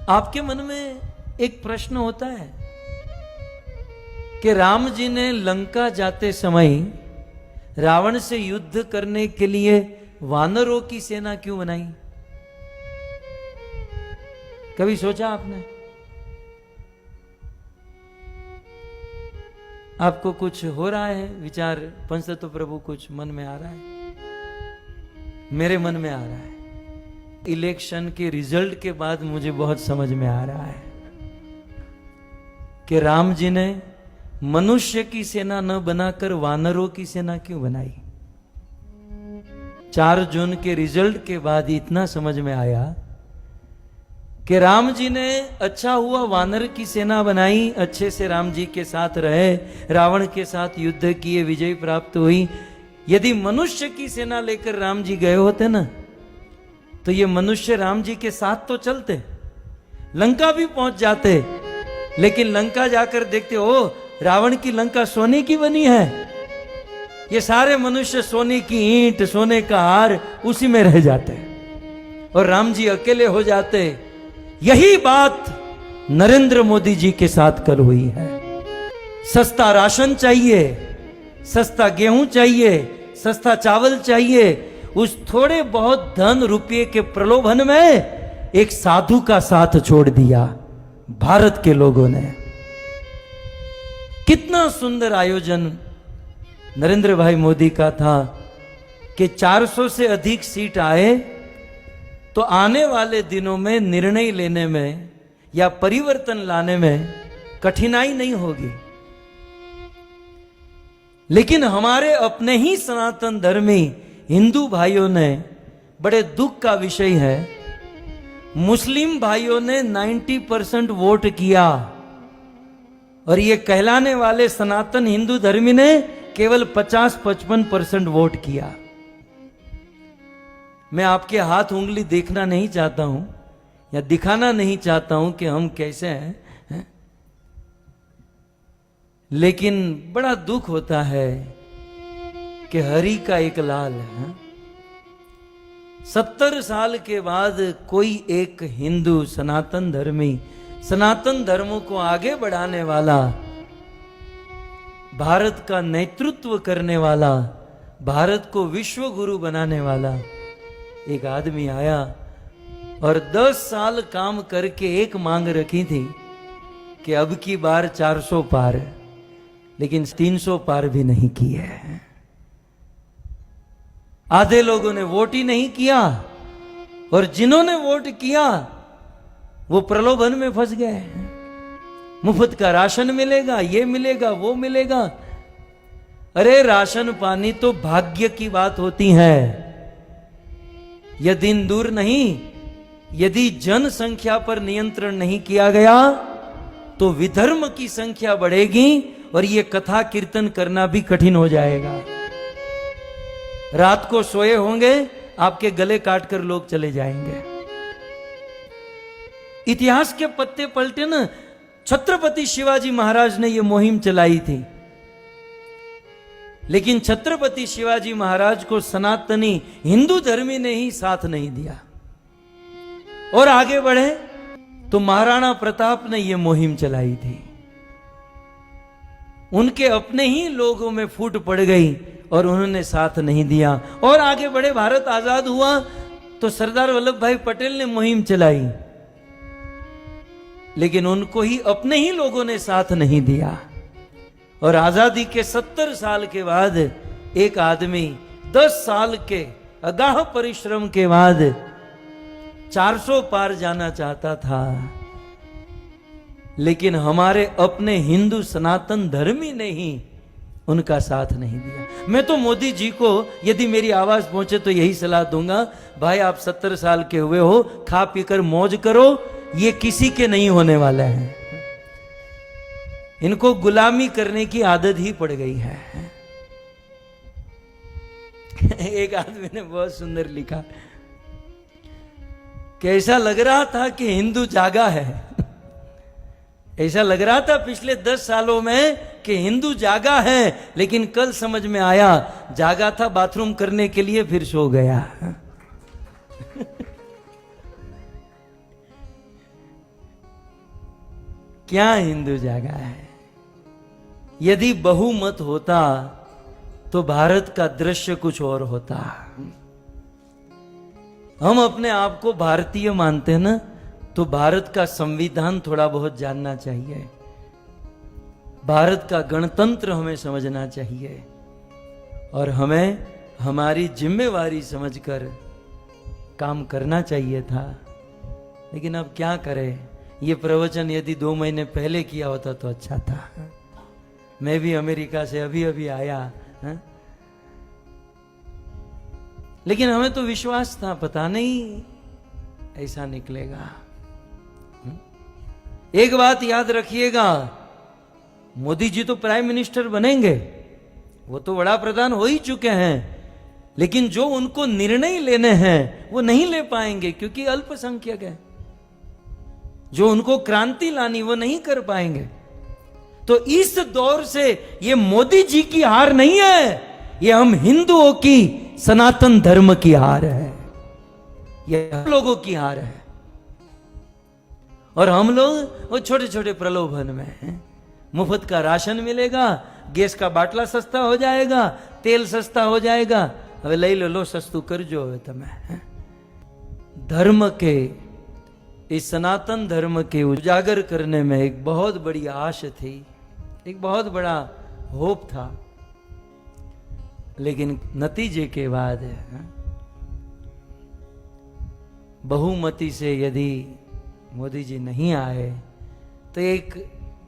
आपके मन में एक प्रश्न होता है कि राम जी ने लंका जाते समय रावण से युद्ध करने के लिए वानरों की सेना क्यों बनाई? कभी सोचा आपने? आपको कुछ हो रहा है विचार पंचतत्व प्रभु, कुछ मन में आ रहा है? मेरे मन में आ रहा है। इलेक्शन के रिजल्ट के बाद मुझे बहुत समझ में आ रहा है कि राम जी ने मनुष्य की सेना न बनाकर वानरों की सेना क्यों बनाई। 4 जून के रिजल्ट के बाद इतना समझ में आया कि राम जी ने अच्छा हुआ वानर की सेना बनाई, अच्छे से राम जी के साथ रहे, रावण के साथ युद्ध किए, विजय प्राप्त हुई। यदि मनुष्य की सेना लेकर राम जी गए होते ना, तो ये मनुष्य राम जी के साथ तो चलते, लंका भी पहुंच जाते, लेकिन लंका जाकर देखते ओ रावण की लंका सोने की बनी है। ये सारे मनुष्य सोने की ईंट, सोने का हार उसी में रह जाते और राम जी अकेले हो जाते। यही बात नरेंद्र मोदी जी के साथ कल हुई है। सस्ता राशन चाहिए, सस्ता गेहूं चाहिए, सस्ता चावल चाहिए, उस थोड़े बहुत धन रुपये के प्रलोभन में एक साधु का साथ छोड़ दिया भारत के लोगों ने। कितना सुंदर आयोजन नरेंद्र भाई मोदी का था कि 400 से अधिक सीट आए तो आने वाले दिनों में निर्णय लेने में या परिवर्तन लाने में कठिनाई नहीं होगी। लेकिन हमारे अपने ही सनातन धर्मी हिंदू भाइयों ने, बड़े दुख का विषय है, मुस्लिम भाइयों ने 90% वोट किया और ये कहलाने वाले सनातन हिंदू धर्मी ने केवल 50-55% वोट किया। मैं आपके हाथ उंगली देखना नहीं चाहता हूं या दिखाना नहीं चाहता हूं कि हम कैसे हैं, लेकिन बड़ा दुख होता है कि हरि का एक लाल है। 70 साल के बाद कोई एक हिंदू सनातन धर्मी, सनातन धर्म को आगे बढ़ाने वाला, भारत का नेतृत्व करने वाला, भारत को विश्व गुरु बनाने वाला एक आदमी आया और 10 साल काम करके एक मांग रखी थी कि अब की बार 400 पार, लेकिन 300 पार भी नहीं किए। आधे लोगों ने वोट ही नहीं किया और जिन्होंने वोट किया वो प्रलोभन में फंस गए। मुफ्त का राशन मिलेगा, ये मिलेगा, वो मिलेगा। अरे राशन पानी तो भाग्य की बात होती है। यह दिन दूर नहीं, यदि जनसंख्या पर नियंत्रण नहीं किया गया तो विधर्म की संख्या बढ़ेगी और यह कथा कीर्तन करना भी कठिन हो जाएगा। रात को सोए होंगे, आपके गले काटकर लोग चले जाएंगे। इतिहास के पत्ते पलटे ना, छत्रपति शिवाजी महाराज ने यह मुहिम चलाई थी, लेकिन छत्रपति शिवाजी महाराज को सनातनी हिंदू धर्मी ने ही साथ नहीं दिया और आगे बढ़े तो महाराणा प्रताप ने यह मुहिम चलाई थी। उनके अपने ही लोगों में फूट पड़ गई और उन्होंने साथ नहीं दिया और आगे बढ़े। भारत आजाद हुआ तो सरदार वल्लभ भाई पटेल ने मुहिम चलाई, लेकिन उनको ही अपने ही लोगों ने साथ नहीं दिया। और आजादी के 70 साल के बाद एक आदमी 10 साल के अगाह परिश्रम के बाद 400 पार जाना चाहता था, लेकिन हमारे अपने हिंदू सनातन धर्मी ने ही उनका साथ नहीं दिया। मैं तो मोदी जी को यदि मेरी आवाज पहुंचे तो यही सलाह दूंगा, भाई आप 70 साल के हुए हो, खा पीकर मौज करो, ये किसी के नहीं होने वाला है। इनको गुलामी करने की आदत ही पड़ गई है। एक आदमी ने बहुत सुंदर लिखा कि ऐसा लग रहा था कि हिंदू जागा है। ऐसा लग रहा था पिछले 10 सालों में कि हिंदू जागा है, लेकिन कल समझ में आया जागा था बाथरूम करने के लिए, फिर सो गया। क्या हिंदू जागा है। यदि बहुमत होता तो भारत का दृश्य कुछ और होता। हम अपने आप को भारतीय मानते हैं ना, तो भारत का संविधान थोड़ा बहुत जानना चाहिए, भारत का गणतंत्र हमें समझना चाहिए, और हमें हमारी जिम्मेवारी समझकर काम करना चाहिए था। लेकिन अब क्या करें, ये प्रवचन यदि 2 महीने पहले किया होता तो अच्छा था। मैं भी अमेरिका से अभी अभी आया, है? लेकिन हमें तो विश्वास था, पता नहीं ऐसा निकलेगा। एक बात याद रखिएगा, मोदी जी तो प्राइम मिनिस्टर बनेंगे, वो तो बड़ा प्रधान हो ही चुके हैं, लेकिन जो उनको निर्णय लेने हैं वो नहीं ले पाएंगे क्योंकि अल्पसंख्यक है। जो उनको क्रांति लानी वो नहीं कर पाएंगे। तो इस दौर से ये मोदी जी की हार नहीं है, ये हम हिंदुओं की सनातन धर्म की हार है, ये हम लोगों की हार है। और हम लोग वो छोटे छोटे प्रलोभन में हैं। मुफ्त का राशन मिलेगा, गैस का बाटला सस्ता हो जाएगा, तेल सस्ता हो जाएगा, હવે લઈ લો સસ્તું કરજો હવે તમે। धर्म के, इस सनातन धर्म के उजागर करने में एक बहुत बड़ी आश थी, एक बहुत बड़ा होप था, लेकिन नतीजे के बाद बहुमति से यदि मोदी जी नहीं आए तो एक